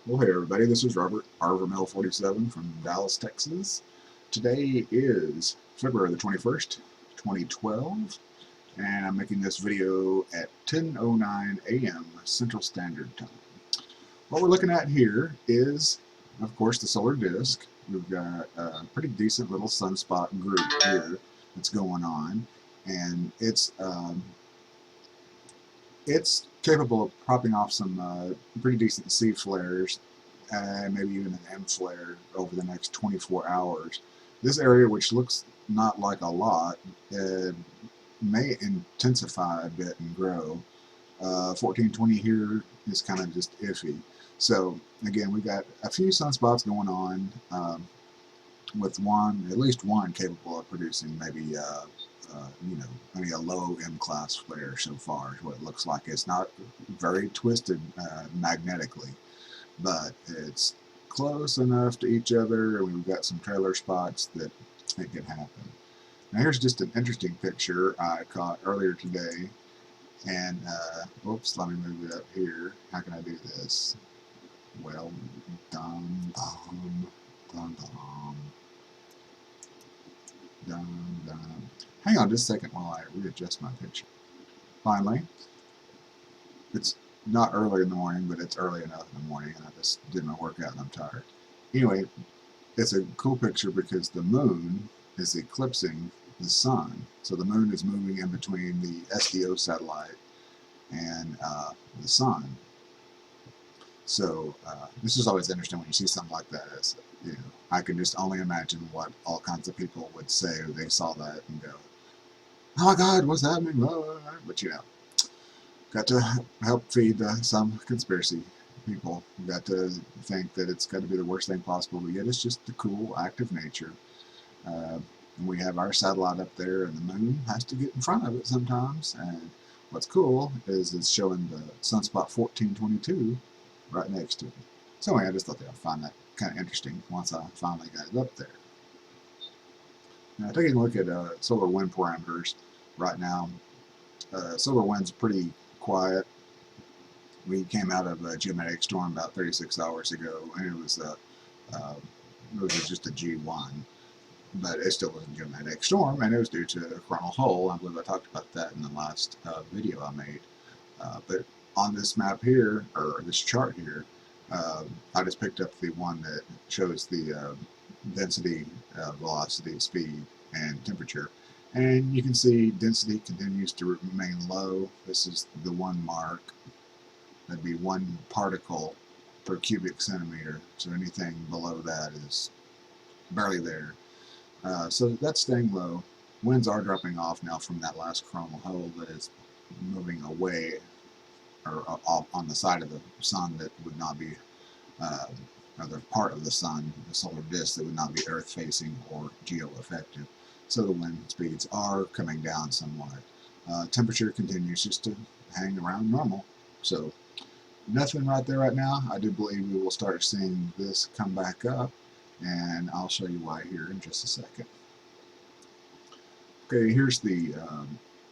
Well, hey everybody, this is Robert Arvermill 47 from Dallas, Texas. Today is February the 21st, 2012, and I'm making this video at 10:09 a.m. Central Standard Time. What we're looking at here is, of course, the solar disk. We've got a pretty decent little sunspot group here that's going on, and it's capable of popping off some pretty decent C flares, maybe even an M flare over the next 24 hours. This area, which looks not like a lot, may intensify a bit and grow. 1420 here is kind of just iffy. So again, we got a few sunspots going on, with at least one capable of producing maybe maybe a low M class flare so far is what it looks like. It's not very twisted magnetically, but it's close enough to each other, and we've got some trailer spots that it can happen. Now here's just an interesting picture I caught earlier today, and oops, let me move it up here. How can I do this? Well, dum dum dum dum dum dum. Hang on just a second while I readjust my picture. Finally, it's not early in the morning, but it's early enough in the morning, and I just did my workout and I'm tired. Anyway, it's a cool picture because the moon is eclipsing the sun. So the moon is moving in between the SDO satellite and the sun. So this is always interesting when you see something like that. As, I can just only imagine what all kinds of people would say if they saw that and go, "Oh my God, what's happening?" But got to help feed some conspiracy people. We've got to think that it's got to be the worst thing possible, but yet it's just the cool, active nature. And we have our satellite up there, and the moon has to get in front of it sometimes. And what's cool is it's showing the sunspot 1422 right next to it. So anyway, I just thought that I'd find that kind of interesting once I finally got it up there. Now, taking a look at solar wind parameters right now, solar wind's pretty quiet. We came out of a geomagnetic storm about 36 hours ago, and it was just a G1, but it still was a geomagnetic storm, and it was due to a coronal hole. I believe I talked about that in the last video I made. But on this map here, or this chart here, I just picked up the one that shows the density, velocity, speed, and temperature. And you can see density continues to remain low. This is the 1 mark. That'd be 1 particle per cubic centimeter. So anything below that is barely there. So that's staying low. Winds are dropping off now from that last coronal hole that is moving away, or on the side of the sun that would not be, other part of the sun, the solar disk, that would not be Earth facing or geo-effective. So the wind speeds are coming down somewhat. Temperature continues just to hang around normal. So nothing right there right now. I do believe we will start seeing this come back up, and I'll show you why here in just a second. Okay, here's the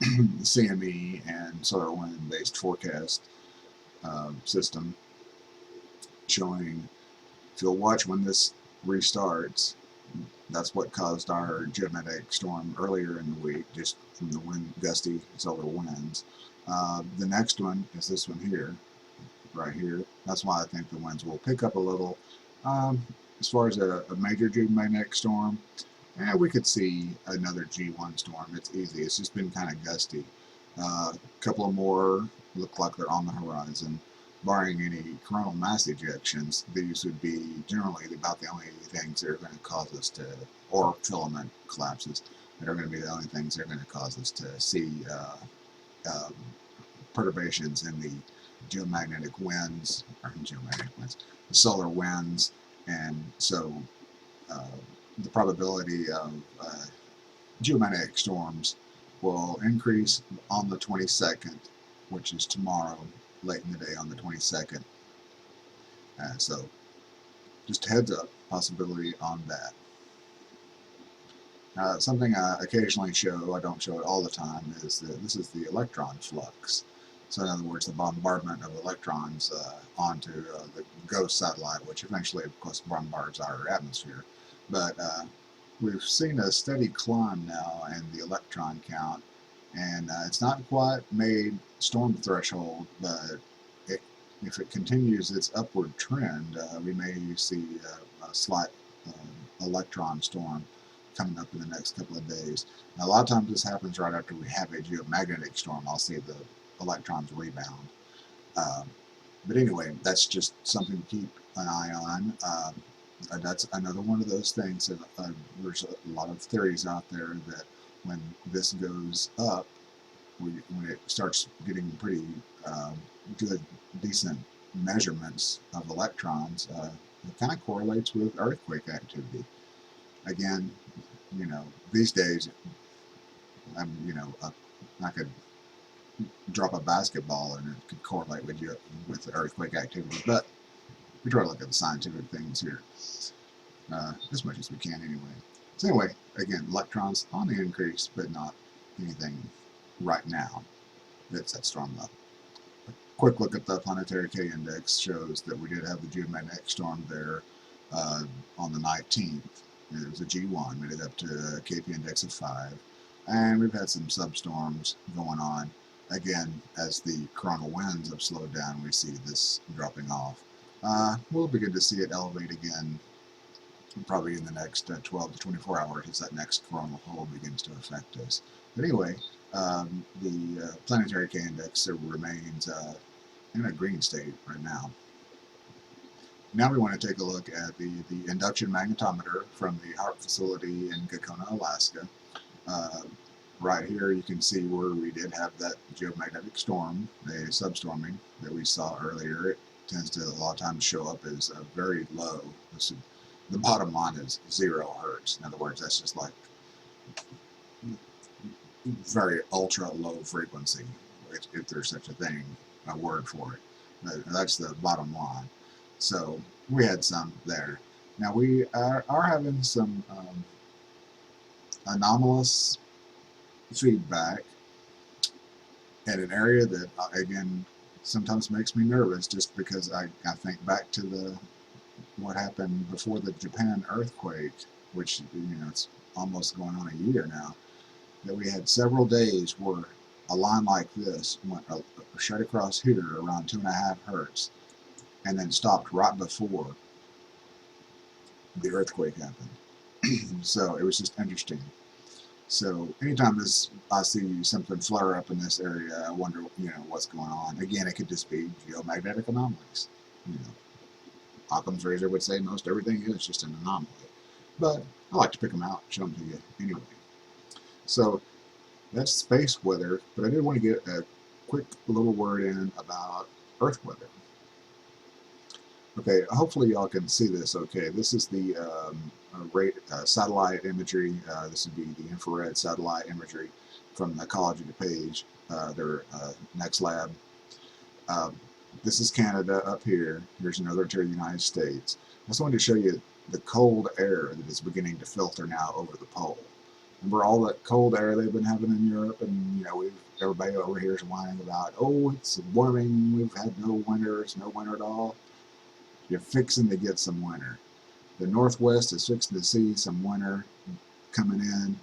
CME and solar wind based forecast system showing, if you'll watch when this restarts, that's what caused our geomagnetic storm earlier in the week, just from the gusty solar winds. The next one is this one here, right here. That's why I think the winds will pick up a little. As far as a major geomagnetic storm, we could see another G1 storm. It's easy. It's just been kind of gusty. A couple of more look like they're on the horizon. Barring any coronal mass ejections, these would be generally about the only things that are going to cause us to, or filament collapses, that are going to be the only things that are going to cause us to see perturbations in the geomagnetic winds, the solar winds, and so the probability of geomagnetic storms will increase on the 22nd, which is tomorrow, late in the day on the 22nd. So just a heads up, possibility on that. Something I occasionally show, I don't show it all the time, is that this is the electron flux. So in other words, the bombardment of electrons onto the ghost satellite, which eventually, of course, bombards our atmosphere. But we've seen a steady climb now in the electron count, and it's not quite made storm threshold, but if it continues its upward trend, we may see a slight electron storm coming up in the next couple of days. Now, a lot of times this happens right after we have a geomagnetic storm. I'll see the electrons rebound. But anyway, that's just something to keep an eye on. That's another one of those things that there's a lot of theories out there that when this goes up, when it starts getting pretty good, decent measurements of electrons, it kind of correlates with earthquake activity. Again, you know, these days, I could drop a basketball and it could correlate with the earthquake activity, but we try to look at the scientific things here as much as we can anyway. So anyway, again, electrons on the increase, but not anything right now that's at storm level. A quick look at the planetary K index shows that we did have the geomagnetic storm there on the 19th. It was a G1, made it up to a KP index of 5, and we've had some substorms going on. Again, as the coronal winds have slowed down, we see this dropping off. We'll begin to see it elevate again probably in the next 12 to 24 hours as that next coronal hole begins to affect us. But anyway, the planetary K index remains in a green state right now. Now we want to take a look at the induction magnetometer from the HARP facility in Gacona, Alaska. Right here you can see where we did have that geomagnetic storm, a substorming that we saw earlier. It tends to a lot of times show up as very low. The bottom line is 0 hertz. In other words, that's just like very ultra low frequency, if there's such a thing, a word for it. But that's the bottom line. So we had some there. Now we are having some anomalous feedback at an area that, again, sometimes makes me nervous just because I think back to what happened before the Japan earthquake, which, it's almost going on a year now, that we had several days where a line like this went straight across here around 2.5 hertz and then stopped right before the earthquake happened. So it was just interesting. So anytime I see something flare up in this area, I wonder, what's going on. Again, it could just be geomagnetic anomalies. Occam's razor would say most everything is just an anomaly. But I like to pick them out and show them to you anyway. So that's space weather, but I did want to get a quick little word in about Earth weather. Okay, hopefully y'all can see this okay. This is the satellite imagery. This would be the infrared satellite imagery from the Ecology page, their next lab. This is Canada up here. Here's another to the United States. I just wanted to show you the cold air that is beginning to filter now over the pole. Remember all that cold air they've been having in Europe, and everybody over here is whining about, oh, it's warming, we've had no winter, it's no winter at all. You're fixing to get some winter. The Northwest is fixing to see some winter coming in.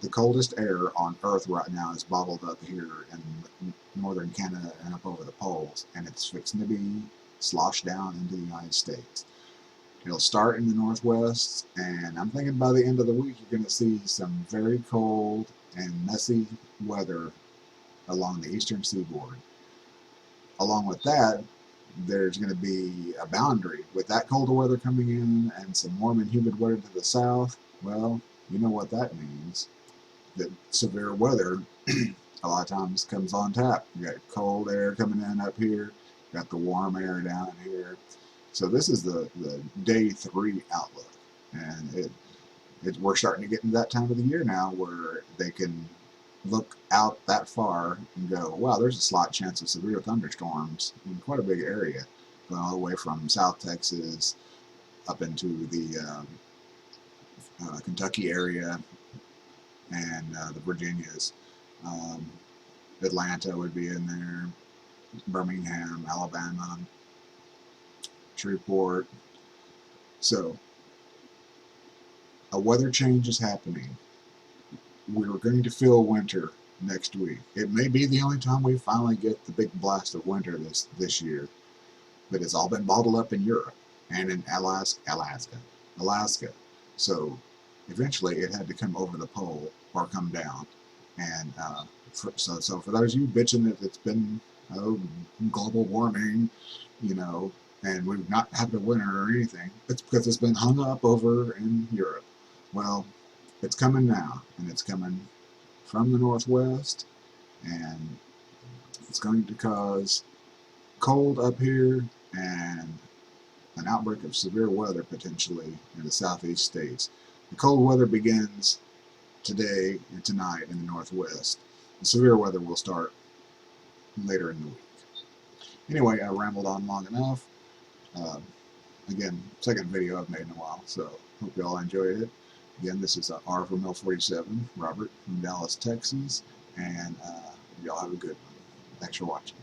The coldest air on Earth right now is bottled up here in northern Canada and up over the poles, and it's fixing to be sloshed down into the United States. It'll start in the Northwest, and I'm thinking by the end of the week you're going to see some very cold and messy weather along the eastern seaboard. Along with that, there's going to be a boundary with that colder weather coming in and some warm and humid weather to the south. Well, you know what that means. That severe weather a lot of times comes on tap. You got cold air coming in up here, you got the warm air down here. So this is the day 3 outlook, and we're starting to get into that time of the year now where they can look out that far and go, wow, there's a slight chance of severe thunderstorms in quite a big area, going all the way from South Texas up into the Kentucky area and the Virginias. Atlanta would be in there. Birmingham, Alabama, Shreveport. So a weather change is happening. We're going to feel winter next week. It may be the only time we finally get the big blast of winter this year, but it's all been bottled up in Europe and in Alaska. So eventually it had to come over the pole or come down. And so for those of you bitching that it's been global warming, you know, and we've not had a winter or anything, it's because it's been hung up over in Europe. Well, it's coming now, and it's coming from the northwest, and it's going to cause cold up here and an outbreak of severe weather potentially in the southeast states. The cold weather begins today and tonight in the northwest. The severe weather will start later in the week. Anyway, I rambled on long enough. Uh, Again, second video I've made in a while, so hope you all enjoyed it. Again, this is R from L47, Robert from Dallas, Texas, and y'all have a good one. Thanks for watching.